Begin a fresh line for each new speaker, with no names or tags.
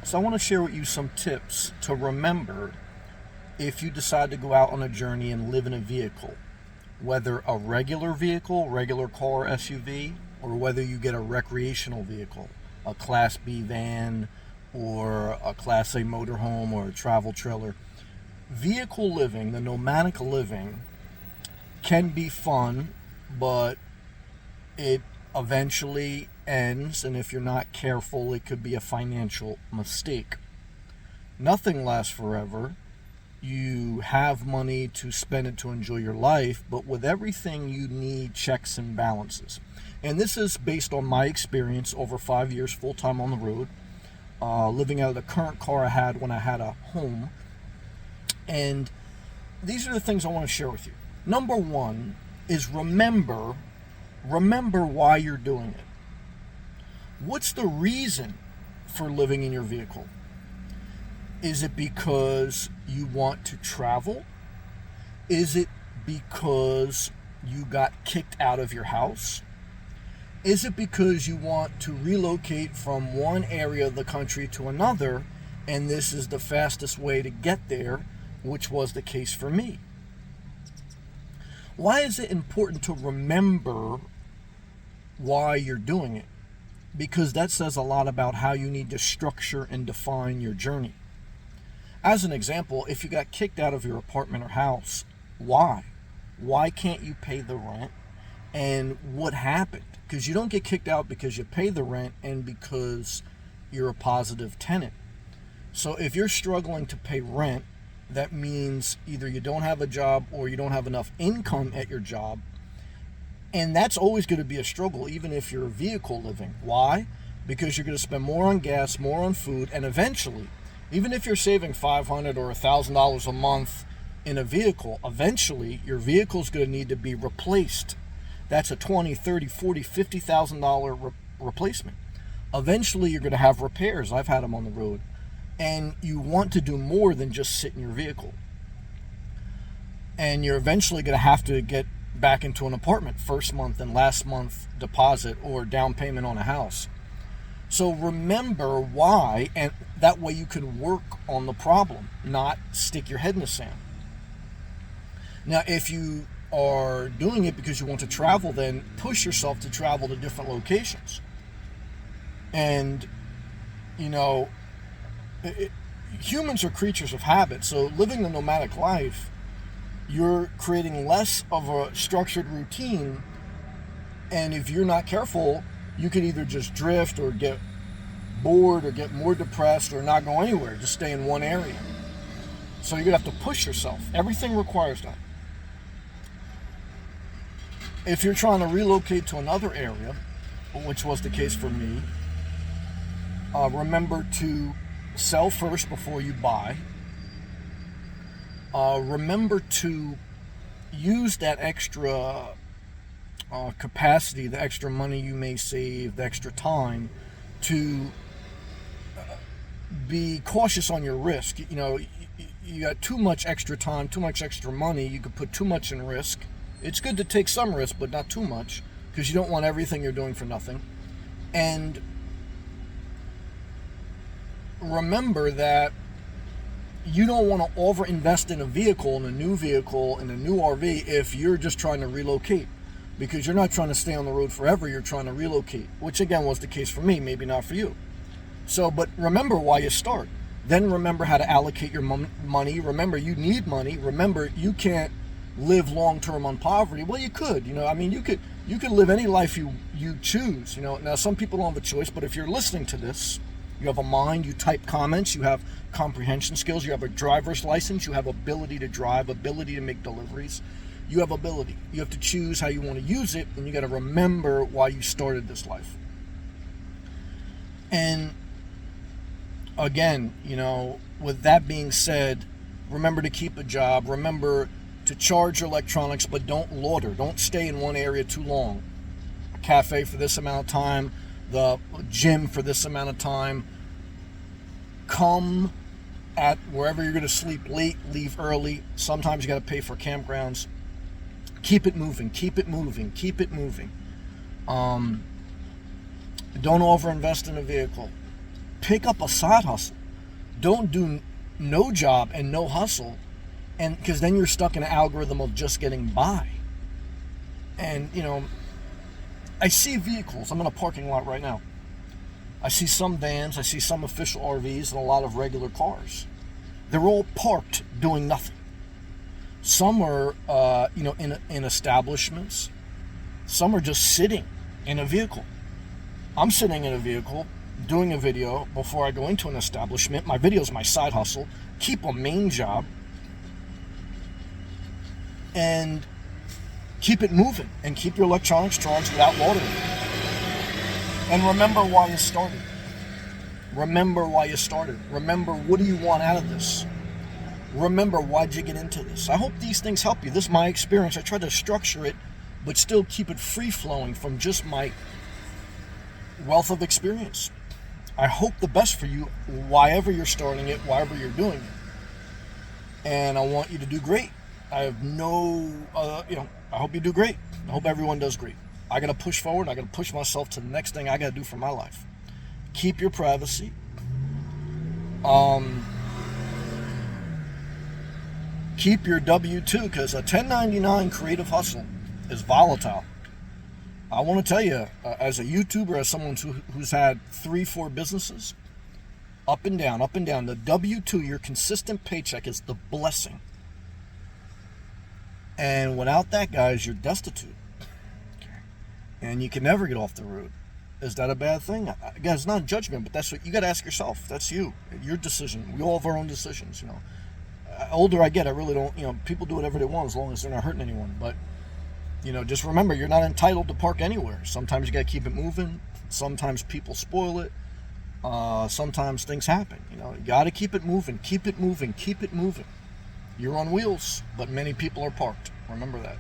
So I want to share with you some tips to remember if you decide to go out on a journey and live in a vehicle, whether a regular vehicle, regular car, SUV, or whether you get a recreational vehicle, a Class B van or a Class A motorhome or a travel trailer. Vehicle living, the nomadic living, can be fun, but it eventually ends, and if you're not careful, it could be a financial mistake. Nothing lasts forever. You have money to spend it to enjoy your life, but with everything you need checks and balances. And this is based on my experience over 5 years full-time on the road, living out of the current car I had when I had a home. And these are the things I want to share with you. Number one is remember why you're doing it. What's the reason for living in your vehicle? Is it because you want to travel? Is it because you got kicked out of your house? Is it because you want to relocate from one area of the country to another, and this is the fastest way to get there, which was the case for me? Why is it important to remember why you're doing it? Because that says a lot about how you need to structure and define your journey. As an example, if you got kicked out of your apartment or house, why? Why can't you pay the rent? And what happened? Because you don't get kicked out because you pay the rent and because you're a positive tenant. So if you're struggling to pay rent, that means either you don't have a job or you don't have enough income at your job. And that's always going to be a struggle, even if you're vehicle living. Why? Because you're going to spend more on gas, more on food, and eventually, even if you're saving $500 or $1,000 a month in a vehicle, eventually your vehicle is going to need to be replaced. That's a $20,000, $30,000, $40,000, $50,000 replacement. Eventually you're going to have repairs. I've had them on the road. And you want to do more than just sit in your vehicle. And you're eventually going to have to get back into an apartment, first month and last month deposit or down payment on a house. So remember why, and that way you can work on the problem, not stick your head in the sand. Now, if you are doing it because you want to travel, then push yourself to travel to different locations. And, humans are creatures of habit, so living the nomadic life, you're creating less of a structured routine, and if you're not careful, you could either just drift or get bored or get more depressed or not go anywhere, just stay in one area. So you're going to have to push yourself. Everything requires that. If you're trying to relocate to another area, which was the case for me, remember to sell first before you buy. Remember to use that extra capacity, the extra money you may save, the extra time, to be cautious on your risk. You got too much extra time, too much extra money, you could put too much in risk. It's good to take some risk, but not too much, because you don't want everything you're doing for nothing. And remember that you don't want to overinvest in a vehicle, in a new RV, if you're just trying to relocate, because you're not trying to stay on the road forever, you're trying to relocate, which again was the case for me, maybe not for you. So, but remember why you start. Then remember how to allocate your money. Remember you need money. Remember you can't live long-term on poverty. Well, you could, you could live any life you choose. Now some people don't have a choice, but if you're listening to this, you have a mind, you type comments, you have comprehension skills, you have a driver's license, you have ability to drive, ability to make deliveries. You have ability. You have to choose how you want to use it, and you got to remember why you started this life. And again, with that being said, remember to keep a job, remember to charge your electronics, but don't loiter. Don't stay in one area too long. A cafe for this amount of time, the gym for this amount of time. Come at wherever you're going to sleep late, leave early. Sometimes you got to pay for campgrounds. Keep it moving, keep it moving, keep it moving. Don't overinvest in a vehicle. pick up a side hustle. Don't do no job and no hustle, and because then you're stuck in an algorithm of just getting by. And I see vehicles. I'm in a parking lot right now. I see some vans, I see some official RVs, and a lot of regular cars. They're all parked doing nothing. Some are in establishments. Some are just sitting in a vehicle. I'm sitting in a vehicle doing a video before I go into an establishment. My video is my side hustle. Keep a main job and keep it moving, and keep your electronics charged without watering. And remember why you started. Remember why you started. Remember, what do you want out of this? Remember, why'd you get into this? I hope these things help you. This is my experience. I try to structure it, but still keep it free-flowing from just my wealth of experience. I hope the best for you, wherever you're starting it, wherever you're doing it. And I want you to do great. I have I hope you do great. I hope everyone does great. I got to push forward. I got to push myself to the next thing I got to do for my life. Keep your privacy. Keep your W-2, because a 1099 creative hustle is volatile. I want to tell you, as a YouTuber, as someone who's had 3-4 businesses, up and down, the W-2, your consistent paycheck, is the blessing. And without that, guys, you're destitute. And you can never get off the road. Is that a bad thing? Again, it's not a judgment, but that's what you got to ask yourself. That's you. Your decision. We all have our own decisions, Older I get, I really don't, people do whatever they want as long as they're not hurting anyone. But, just remember, you're not entitled to park anywhere. Sometimes you got to keep it moving. Sometimes people spoil it. Sometimes things happen. You got to keep it moving. Keep it moving. Keep it moving. You're on wheels, but many people are parked. Remember that.